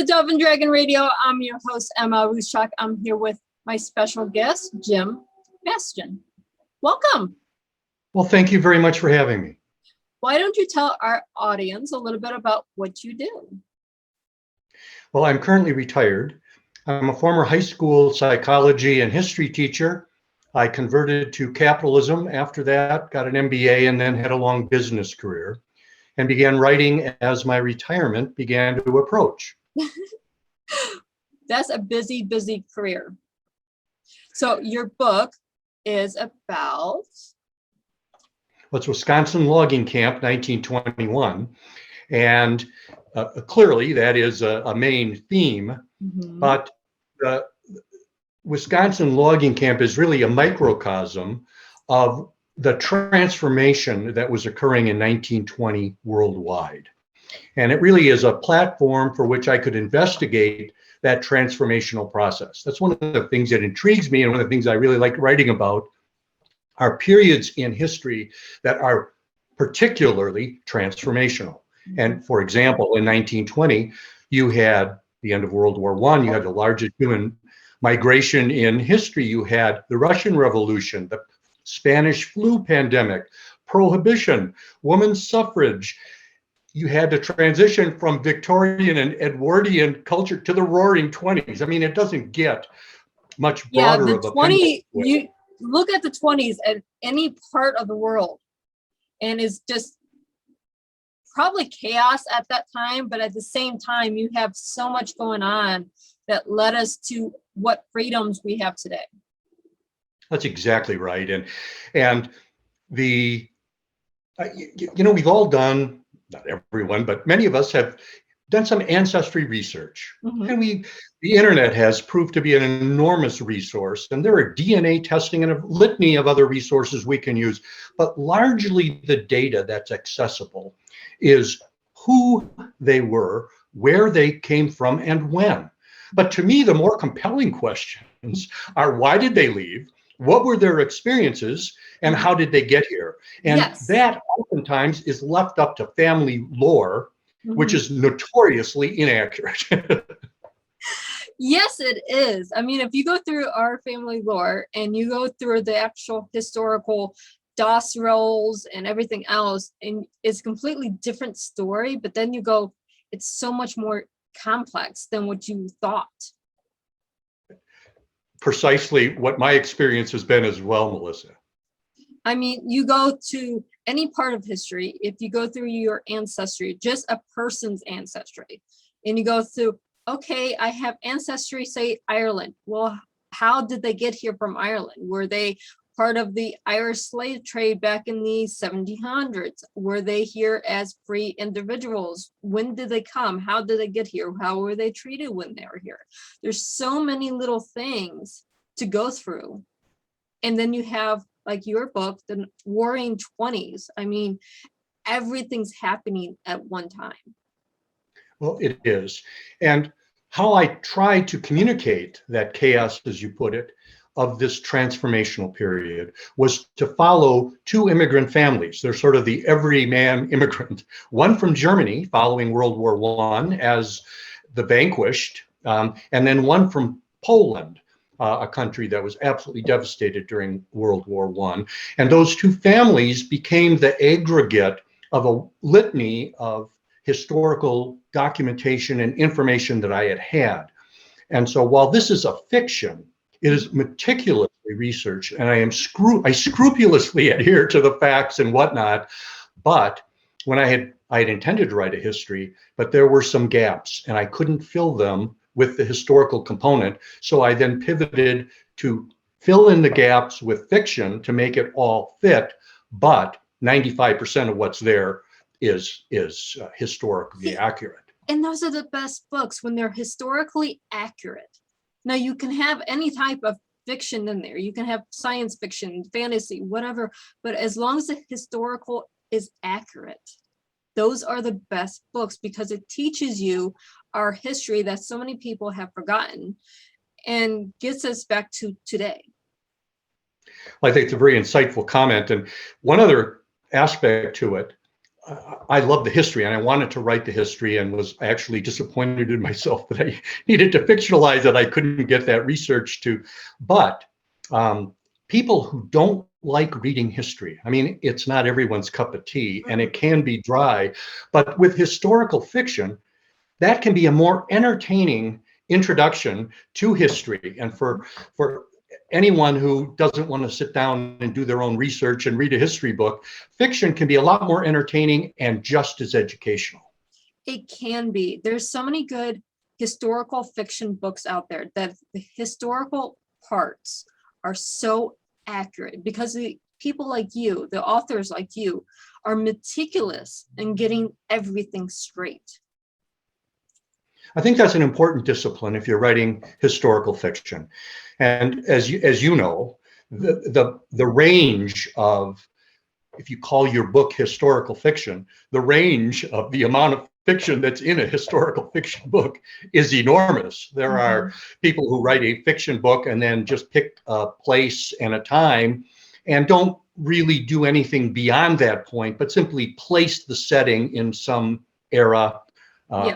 to Dove and Dragon Radio. I'm your host, M.L.Ruscsak. I'm here with my special guest, James Bastian. Welcome. Well, thank you very much for having me. Why don't you tell our audience a little bit about what you do? Well, I'm currently retired. I'm a former high school psychology and history teacher. I converted to capitalism after that, got an MBA, and then had a long business career and began writing as my retirement began to approach. That's a busy, busy career. So your book is about? Well, it's Wisconsin Logging Camp, 1921. And clearly that is a main theme, but the Wisconsin Logging Camp is really a microcosm of the transformation that was occurring in 1920 worldwide. And it really is a platform for which I could investigate that transformational process. That's one of the things that intrigues me, and one of the things I really like writing about are periods in history that are particularly transformational. And for example, in 1920, you had the end of World War I, you had the largest human migration in history, you had the Russian Revolution, the Spanish flu pandemic, Prohibition, women's suffrage. You had to transition from Victorian and Edwardian culture to the Roaring 20s. I mean, it doesn't get much broader of a 20. You look at the 20s at any part of the world, and it's just probably chaos at that time. But at the same time, you have so much going on that led us to what freedoms we have today. That's exactly right. And the, we've all done, not everyone, but many of us have done some ancestry research. And the internet has proved to be an enormous resource. And there are DNA testing and a litany of other resources we can use. But largely the data that's accessible is who they were, where they came from, and when. But to me, the more compelling questions are, why did they leave? What were their experiences, and how did they get here? And that oftentimes is left up to family lore, which is notoriously inaccurate. Yes, it is. I mean, if you go through our family lore and you go through the actual historical DOS rolls and everything else, and it's a completely different story, but then you go, it's so much more complex than what you thought. Precisely what my experience has been as well, Melissa. I mean, you go to any part of history, if you go through your ancestry, just a person's ancestry, and you go through, okay, I have ancestry, say Ireland. Well, how did they get here from Ireland? Were they part of the Irish slave trade back in the 1700s? Were they here as free individuals? When did they come? How did they get here? How were they treated when they were here? There's so many little things to go through. And then you have, like your book, the Roaring 20s. I mean, everything's happening at one time. Well, it is. And how I try to communicate that chaos, as you put it, of this transformational period was to follow two immigrant families. They're sort of the everyman immigrant, one from Germany following World War I as the vanquished, and then one from Poland, a country that was absolutely devastated during World War I. And those two families became the aggregate of a litany of historical documentation and information that I had had. And so while this is a fiction, it is meticulously researched, and I scrupulously adhere to the facts and whatnot. But when I had intended to write a history, but there were some gaps, and I couldn't fill them with the historical component. So I then pivoted to fill in the gaps with fiction to make it all fit. But 95% of what's there is historically accurate. And those are the best books when they're historically accurate. Now, you can have any type of fiction in there. You can have science fiction, fantasy, whatever. But as long as the historical is accurate, those are the best books, because it teaches you our history that so many people have forgotten and gets us back to today. Well, I think it's a very insightful comment. And one other aspect to it, I love the history, and I wanted to write the history, and was actually disappointed in myself that I needed to fictionalize it. I couldn't get that research to, but people who don't like reading history, I mean, it's not everyone's cup of tea, and it can be dry, but with historical fiction, that can be a more entertaining introduction to history. And for anyone who doesn't want to sit down and do their own research and read a history book, fiction can be a lot more entertaining and just as educational. It can be. There's so many good historical fiction books out there that the historical parts are so accurate because the people like you, the authors like you, are meticulous in getting everything straight. I think that's an important discipline if you're writing historical fiction. And as you know, the range of, if you call your book historical fiction, the range of the amount of fiction that's in a historical fiction book is enormous. There are people who write a fiction book and then just pick a place and a time and don't really do anything beyond that point, but simply place the setting in some era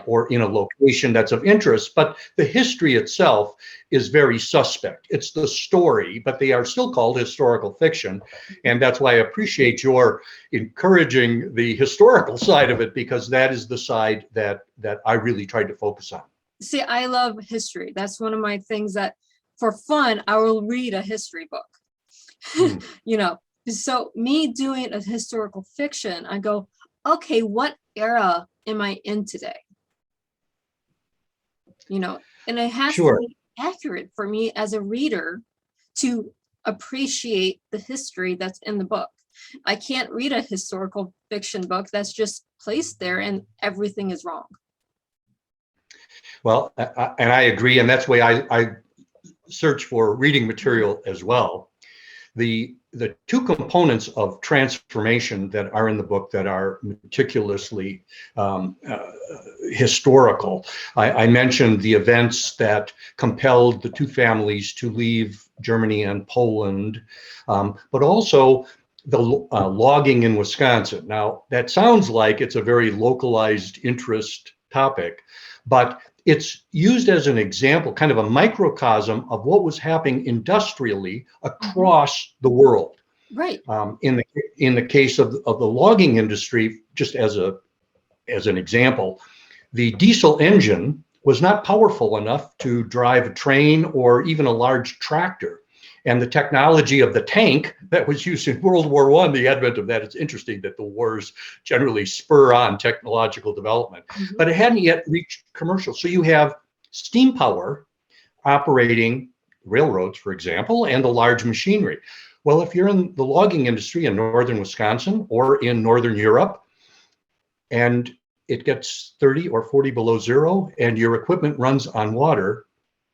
or in a location that's of interest. But the history itself is very suspect. It's the story, but they are still called historical fiction. And that's why I appreciate your encouraging the historical side of it, because that is the side that I really tried to focus on. See, I love history. That's one of my things that for fun, I will read a history book. You know, so me doing a historical fiction, I go, okay, what era am I in today? You know, and it has to be accurate for me as a reader to appreciate the history that's in the book. I can't read a historical fiction book that's just placed there and everything is wrong. Well, and I agree, and that's why I search for reading material as well. The two components of transformation that are in the book that are meticulously historical. I mentioned the events that compelled the two families to leave Germany and Poland, but also the logging in Wisconsin. Now, that sounds like it's a very localized interest topic, but it's used as an example, kind of a microcosm of what was happening industrially across the world. Right. In the case of the logging industry, just as an example, the diesel engine was not powerful enough to drive a train or even a large tractor. And the technology of the tank that was used in World War I, the advent of that, it's interesting that the wars generally spur on technological development, but it hadn't yet reached commercial. So you have steam power operating railroads, for example, and the large machinery. Well, if you're in the logging industry in northern Wisconsin or in northern Europe, and it gets 30 or 40 below zero, and your equipment runs on water,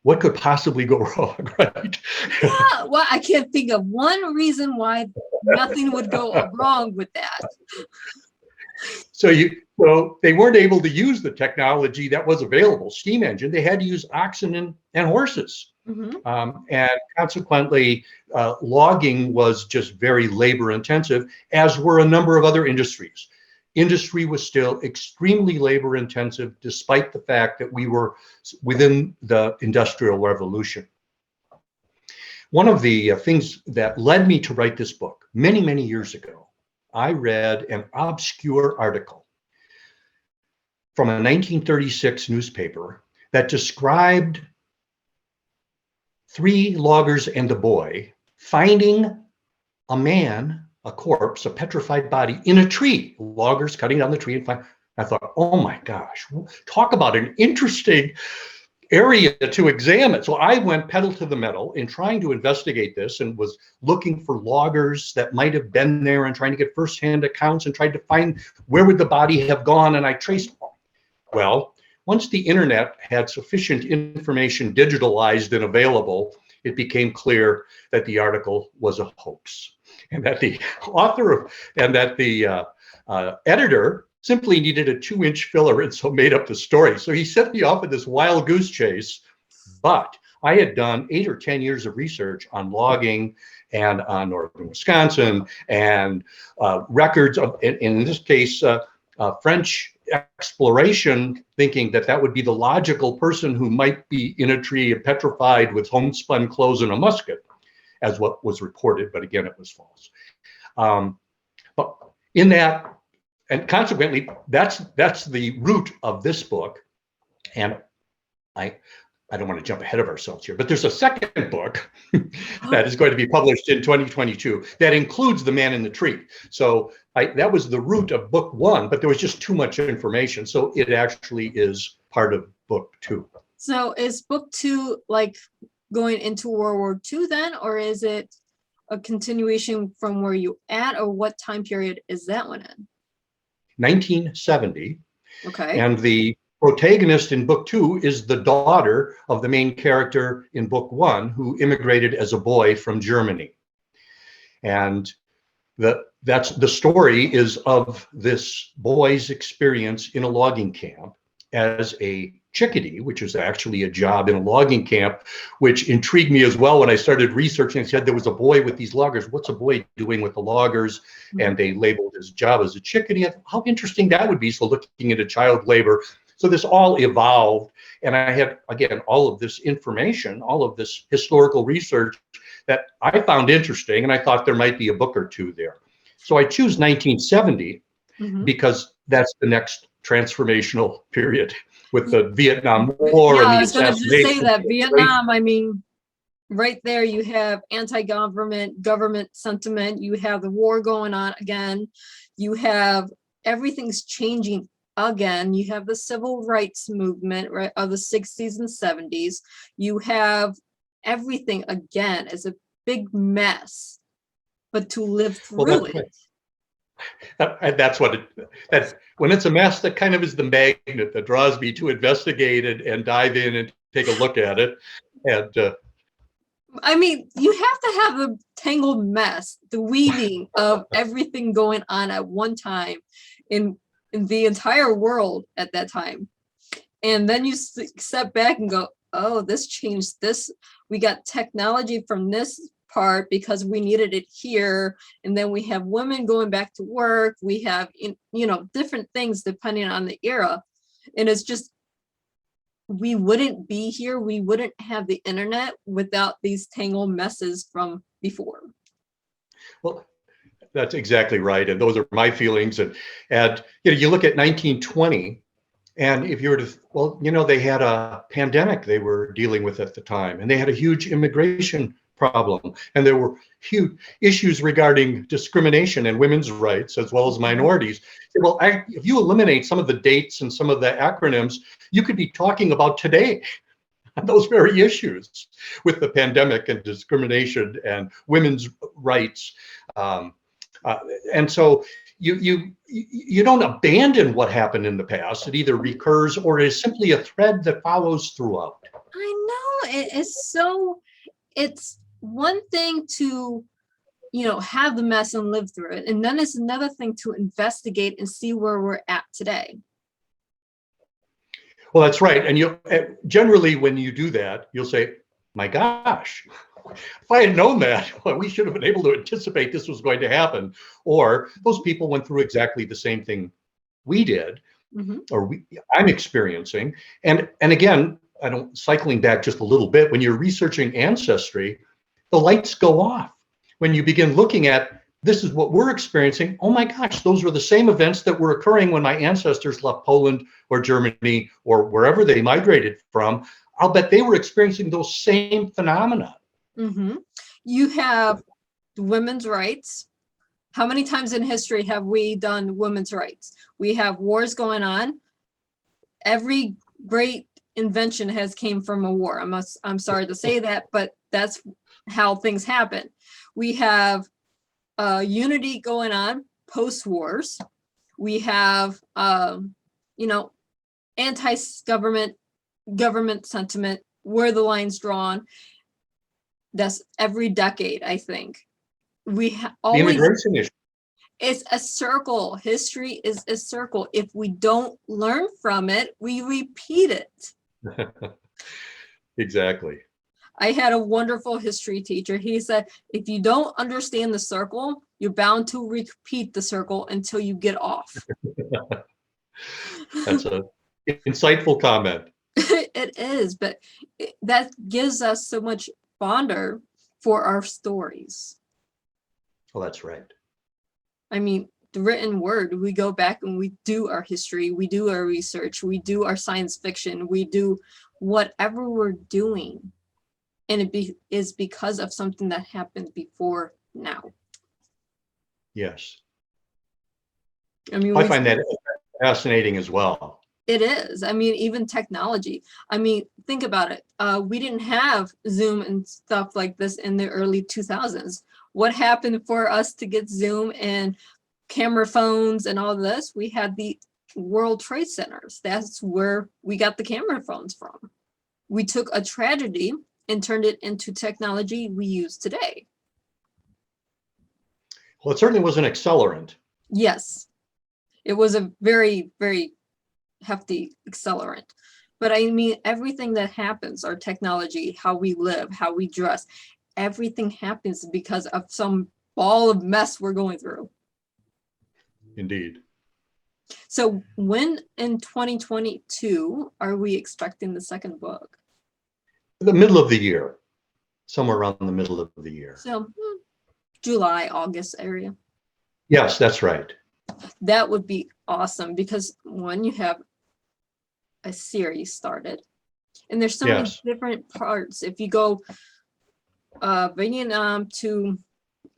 what could possibly go wrong, right? Yeah, well, I can't think of one reason why nothing would go wrong with that. So they weren't able to use the technology that was available, steam engine. They had to use oxen and horses. And consequently, logging was just very labor intensive, as were a number of other industries. Industry was still extremely labor intensive, despite the fact that we were within the Industrial Revolution. One of the things that led me to write this book many, many years ago, I read an obscure article from a 1936 newspaper that described 3 loggers and a boy finding a man, a corpse, a petrified body in a tree. Loggers cutting down the tree and find. I thought, oh my gosh, talk about an interesting area to examine. So I went pedal to the metal in trying to investigate this and was looking for loggers that might have been there and trying to get firsthand accounts and tried to find where would the body have gone, and I traced them. Well, once the internet had sufficient information digitalized and available, it became clear that the article was a hoax, and that the author and that the editor simply needed a 2-inch filler and so made up the story. So he set me off in this wild goose chase, but I had done 8 or 10 years of research on logging and on northern Wisconsin and records of, in this case, French exploration, thinking that that would be the logical person who might be in a tree petrified with homespun clothes and a musket, as what was reported, but again, it was false. But in that, and consequently, that's the root of this book. And I don't want to jump ahead of ourselves here, but there's a second book that is going to be published in 2022 that includes The Man in the Tree. So that was the root of book one, but there was just too much information. So it actually is part of book two. So is book two like going into World War II then, or is it a continuation from where you at, or what time period is that one in? 1970. Okay. And the protagonist in book two is the daughter of the main character in book one, who immigrated as a boy from Germany. And that's the story is of this boy's experience in a logging camp as a chickadee, which is actually a job in a logging camp, which intrigued me as well when I started researching. I said there was a boy with these loggers. What's a boy doing with the loggers? And they labeled his job as a chickadee. How interesting that would be. So looking into child labor. So this all evolved. And I had, again, all of this information, all of this historical research that I found interesting. And I thought there might be a book or two there. So I choose 1970 because that's the next transformational period with the Vietnam War. Yeah, and I the was going to just say that assassination. Vietnam, I mean, right there you have government sentiment, you have the war going on again, you have everything's changing again, you have the civil rights movement, right, of the 60s and 70s, you have everything again as a big mess, but to live through it. That's what that's when it's a mess, that kind of is the magnet that draws me to investigate it and dive in and take a look at it. And I mean, you have to have a tangled mess, the weaving of everything going on at one time in the entire world at that time. And then you step back and go, oh, this changed this. We got technology from this part because we needed it here. And then we have women going back to work. We have, different things depending on the era. And it's just, we wouldn't be here. We wouldn't have the internet without these tangled messes from before. well, that's exactly right. And those are my feelings. And you look at 1920, and if you were to, they had a pandemic they were dealing with at the time, and they had a huge immigration problem, and there were huge issues regarding discrimination and women's rights as well as minorities. Well, if you eliminate some of the dates and some of the acronyms, you could be talking about today on those very issues with the pandemic and discrimination and women's rights. And so you don't abandon what happened in the past. It either recurs or it is simply a thread that follows throughout. I know, it's one thing to, have the mess and live through it. And then it's another thing to investigate and see where we're at today. Well, that's right. And generally, when you do that, you'll say, my gosh, if I had known that, well, we should have been able to anticipate this was going to happen. Or those people went through exactly the same thing we did, or I'm experiencing. And again, cycling back just a little bit, when you're researching ancestry, the lights go off. When you begin looking at, this is what we're experiencing, oh my gosh, those were the same events that were occurring when my ancestors left Poland or Germany or wherever they migrated from. I'll bet they were experiencing those same phenomena. You have women's rights. How many times in history have we done women's rights? We have wars going on. Every great invention has came from a war. I'm sorry to say that, but that's how things happen. We have unity going on post-wars. We have anti-government sentiment, where the line's drawn. That's every decade, I think. We always, the immigration issue. It's a circle. History is a circle. If we don't learn from it, we repeat it. Exactly. I had a wonderful history teacher. He said, if you don't understand the circle, you're bound to repeat the circle until you get off. That's an insightful comment. It is, but that gives us so much fonder for our stories. Well, that's right. I mean, the written word, we go back and we do our history, we do our research, we do our science fiction, we do whatever we're doing. And it is because of something that happened before now. Yes. I mean, I find that fascinating as well. It is. I mean, even technology. I mean, think about it. We didn't have Zoom and stuff like this in the early 2000s. What happened for us to get Zoom and camera phones and all this? We had the World Trade Centers. That's where we got the camera phones from. We took a tragedy and turned it into technology we use today. Well, it certainly was an accelerant. Yes, it was a very, very hefty accelerant. But I mean, everything that happens, our technology, how we live, how we dress, everything happens because of some ball of mess we're going through. Indeed. So when in 2022 are we expecting the second book? The middle of the year, somewhere around the middle of the year. So July, August area. Yes, that's right. That would be awesome because one, you have a series started and there's so many different parts. If you go Vietnam to,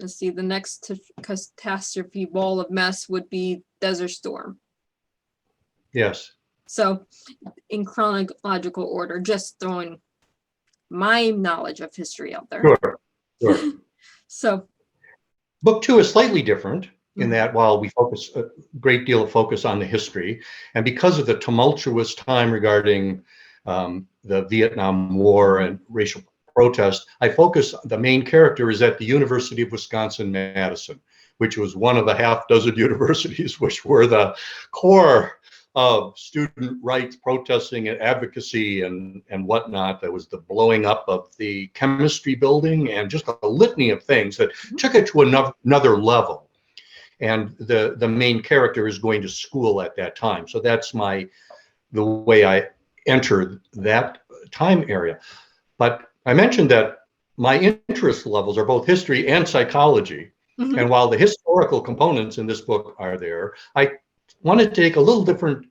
let's see, the next catastrophe ball of mess would be Desert Storm. Yes. So in chronological order, just throwing my knowledge of history out there. Sure. So book 2 is slightly different in that while we focus a great deal of focus on the history, and because of the tumultuous time regarding the Vietnam War and racial protest, I focus, the main character is at the University of Wisconsin-Madison, which was one of a half dozen universities which were the core of student rights protesting and advocacy and whatnot. There was the blowing up of the chemistry building and just a litany of things that took it to another level. And the main character is going to school at that time. So that's the way I entered that time area. But I mentioned that my interest levels are both history and psychology. And while the historical components in this book are there, I wanted to take a little different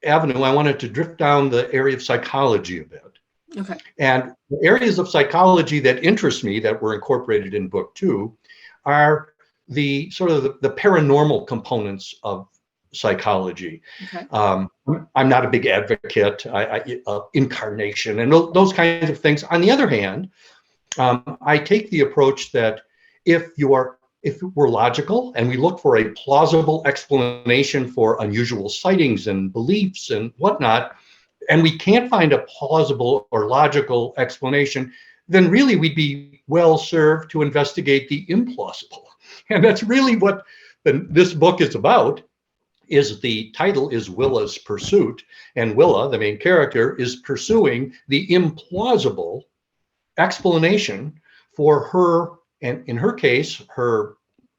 avenue. I wanted to drift down the area of psychology a bit. Okay. And the areas of psychology that interest me that were incorporated in book 2 are the sort of the paranormal components of psychology. Okay. I'm not a big advocate, incarnation and those kinds of things. On the other hand, I take the approach that if we're logical and we look for a plausible explanation for unusual sightings and beliefs and whatnot, and we can't find a plausible or logical explanation, then really we'd be well served to investigate the implausible. And that's really what this book is about. Is the title is Willa's Pursuit, and Willa, the main character, is pursuing the implausible explanation for her, and in her case, her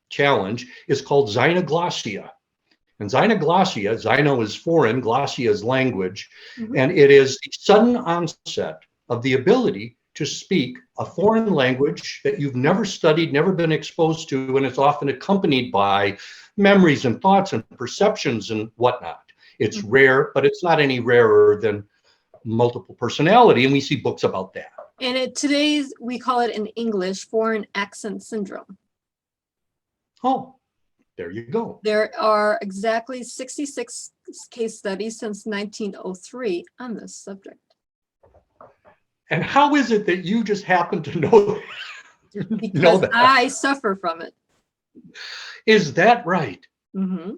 challenge is called xynoglossia. And xynoglossia, xyno is foreign, glossia is language, and it is the sudden onset of the ability to speak a foreign language that you've never studied, never been exposed to, and it's often accompanied by memories and thoughts and perceptions and whatnot. It's rare, but it's not any rarer than multiple personality, and we see books about that. And today's, we call it in English, foreign accent syndrome. Oh, there you go. There are exactly 66 case studies since 1903 on this subject. And how is it that you just happen to know, because that? I suffer from it. Is that right? Mm-hmm.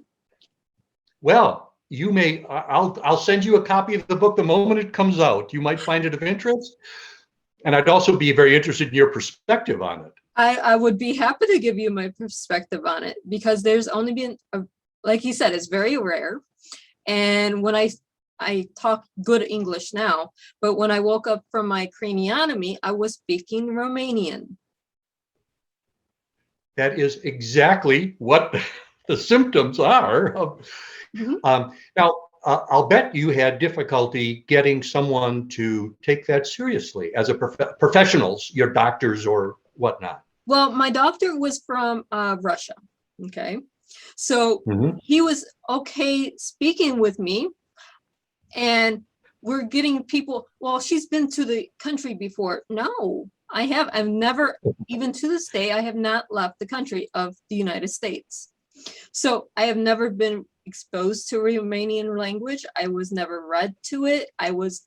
Well, you may, I'll send you a copy of the book the moment it comes out. You might find it of interest. And I'd also be very interested in your perspective on it. I would be happy to give you my perspective on it because there's only been, like you said, it's very rare. And when I talk good English now, but when I woke up from my craniotomy, I was speaking Romanian. that is exactly what the symptoms are. Now, I'll bet you had difficulty getting someone to take that seriously as a professionals, your doctors or whatnot. Well, my doctor was from Russia. Okay. So he was okay speaking with me, and we're getting people, well, she's been to the country before. No, I've never, even to this day, I have not left the country of the United States. So I have never been exposed to Romanian language. I was never read to it. I was,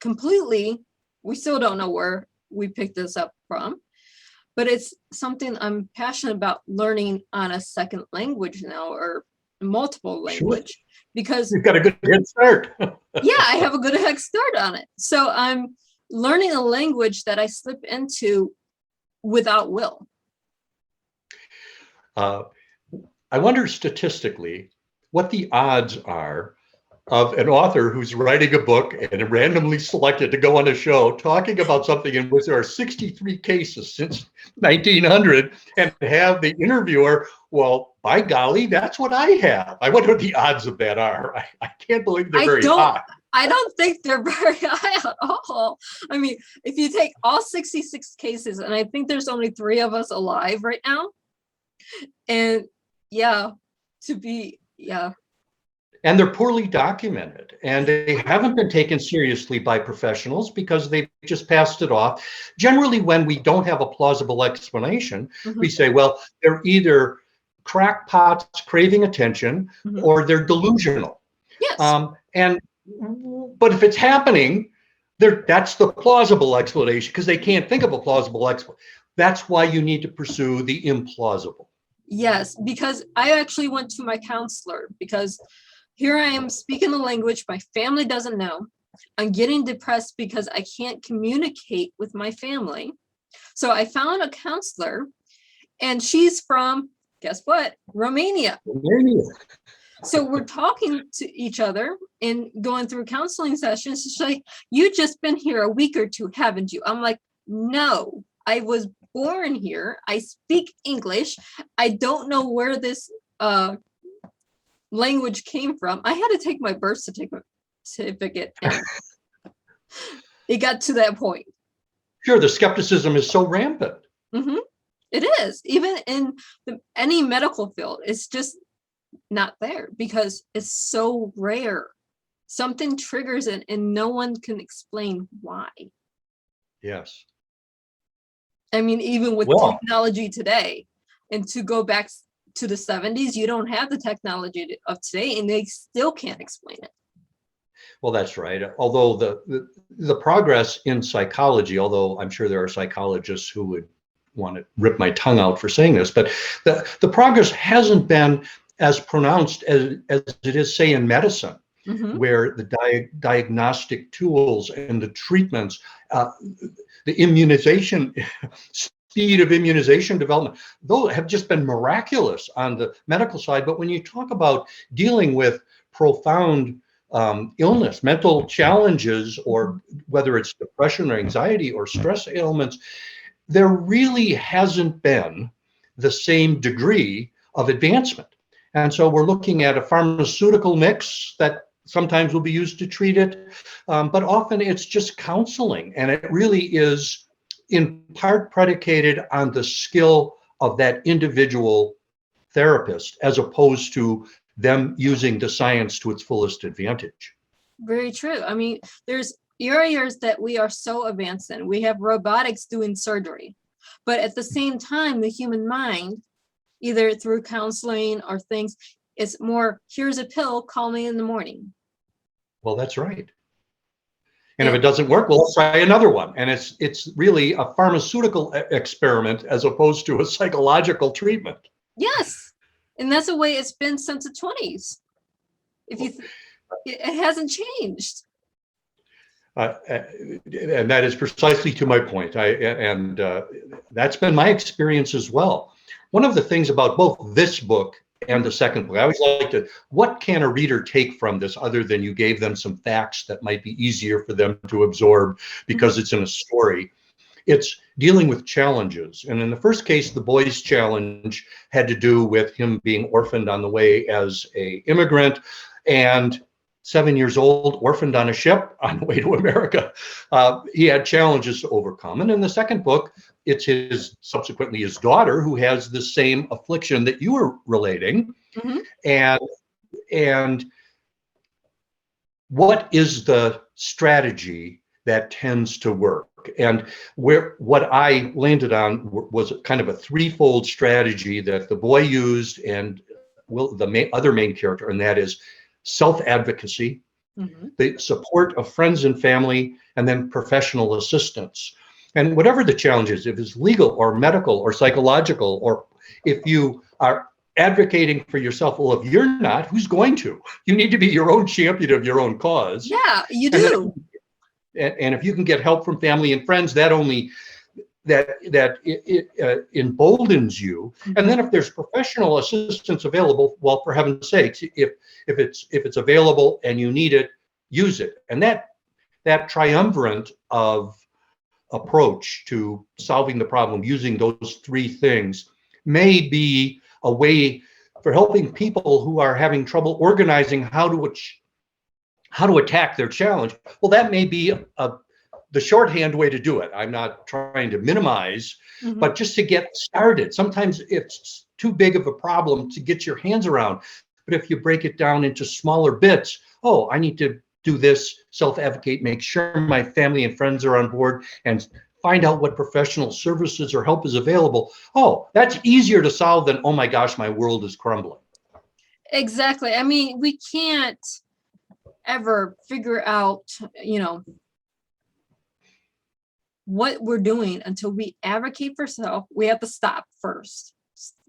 completely, we still don't know where we picked this up from, but it's something I'm passionate about learning on a second language now, or multiple language, because you've got a good head start. Yeah, I have a good head start on it. So I'm learning a language that I slip into without will. I wonder statistically what the odds are of an author who's writing a book and randomly selected to go on a show talking about something in which there are 63 cases since 1900, and have the interviewer, well, by golly, that's what I have. I wonder what the odds of that are. I can't believe they're very high. I don't think they're very high at all. I mean, if you take all 66 cases, and I think there's only 3 of us alive right now, and and they're poorly documented, and they haven't been taken seriously by professionals because they've just passed it off. Generally, when we don't have a plausible explanation, we say, well, they're either crackpots craving attention or they're delusional. Yes. But if it's happening, that's the plausible explanation, because they can't think of a plausible explanation. That's why you need to pursue the implausible. Yes, because I actually went to my counselor, because here I am speaking the language my family doesn't know. I'm getting depressed because I can't communicate with my family. So I found a counselor, and she's from, guess what? Romania. So we're talking to each other and going through counseling sessions. She's like, you just been here a week or two, haven't you? I'm like, no, I was born here. I speak English. I don't know where this language came from. I had to take my birth certificate. It got to that point. Sure, the skepticism is so rampant. It is. Even in any medical field, it's just not there because it's so rare. Something triggers it and no one can explain why. Yes. I mean, even with technology today, and to go back to the 70s, you don't have the technology of today, and they still can't explain it. Well, that's right. Although the progress in psychology, although I'm sure there are psychologists who would want to rip my tongue out for saying this, but the progress hasn't been as pronounced as it is, say, in medicine, where the diagnostic tools and the treatments, the immunization, speed of immunization development, those have just been miraculous on the medical side. But when you talk about dealing with profound illness, mental challenges, or whether it's depression or anxiety or stress ailments, there really hasn't been the same degree of advancement. And so we're looking at a pharmaceutical mix that sometimes will be used to treat it, but often it's just counseling. And it really is in part predicated on the skill of that individual therapist, as opposed to them using the science to its fullest advantage. Very true. I mean, there's areas that we are so advanced in. We have robotics doing surgery, but at the same time, the human mind, either through counseling or things, it's more, here's a pill, call me in the morning. Well, that's right. And if it doesn't work, well, let's try another one. And it's really a pharmaceutical experiment as opposed to a psychological treatment. Yes. And that's the way it's been since the 20s. It hasn't changed. And that is precisely to my point. That's been my experience as well. One of the things about both this book and the second book, I always like to, what can a reader take from this other than you gave them some facts that might be easier for them to absorb because it's in a story? It's dealing with challenges. And in the first case, the boy's challenge had to do with him being orphaned on the way as an immigrant, and 7 years old, orphaned on a ship on the way to America. He had challenges to overcome. And in the second book, it's subsequently his daughter who has the same affliction that you were relating. Mhm. And what is the strategy that tends to work? And what I landed on was kind of a threefold strategy that the boy used, and the other main character, and that is self-advocacy, the support of friends and family, and then professional assistance. And whatever the challenge is, if it's legal or medical or psychological, or if you are advocating for yourself, well, if you're not, who's going to? You need to be your own champion of your own cause. Yeah, you do. And if you can get help from family and friends, that emboldens you. And then if there's professional assistance available, well, for heaven's sakes, if it's available and you need it, use it. And that triumvirate of approach to solving the problem using those three things may be a way for helping people who are having trouble organizing how to attack their challenge. Well, that may be the shorthand way to do it. I'm not trying to minimize, but just to get started. Sometimes it's too big of a problem to get your hands around. But if you break it down into smaller bits, oh, I need to do this, self-advocate, make sure my family and friends are on board, and find out what professional services or help is available. Oh, that's easier to solve than, oh my gosh, my world is crumbling. Exactly. I mean, we can't ever figure out, what we're doing until we advocate for self. We have to stop first.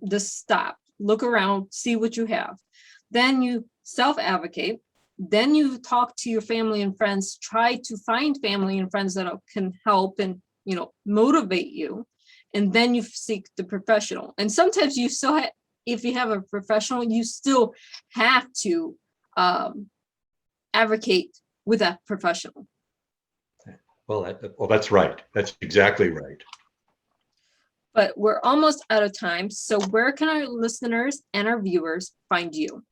Just stop, look around, see what you have. Then you self-advocate. Then you talk to your family and friends, try to find family and friends that can help and, motivate you. And then you seek the professional. And sometimes you still have, if you have a professional, you still have to advocate with a professional. Well, that's right. That's exactly right. But we're almost out of time. So where can our listeners and our viewers find you?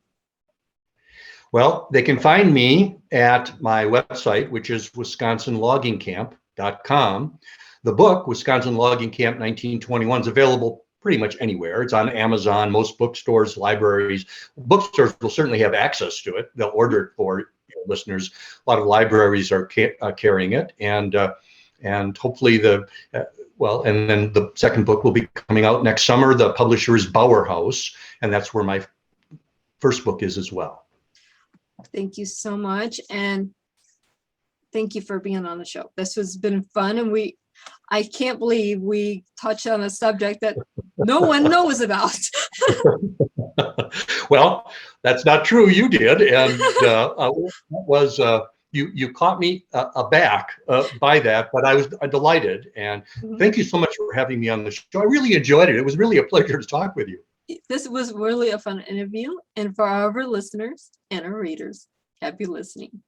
Well, they can find me at my website, which is wisconsinloggingcamp.com. The book, Wisconsin Logging Camp 1921, is available pretty much anywhere. It's on Amazon, most bookstores, libraries. Bookstores will certainly have access to it. They'll order it for listeners. A lot of libraries are carrying it, and hopefully and then the second book will be coming out next summer. The publisher is Bauer House, and that's where my first book is as well. Thank you so much, and thank you for being on the show. This has been fun, and I can't believe we touched on a subject that no one knows about. Well, that's not true. You did, and you caught me aback by that, but I was delighted. And thank you so much for having me on the show. I really enjoyed it. It was really a pleasure to talk with you. This was really a fun interview, and for our listeners and our readers, happy listening.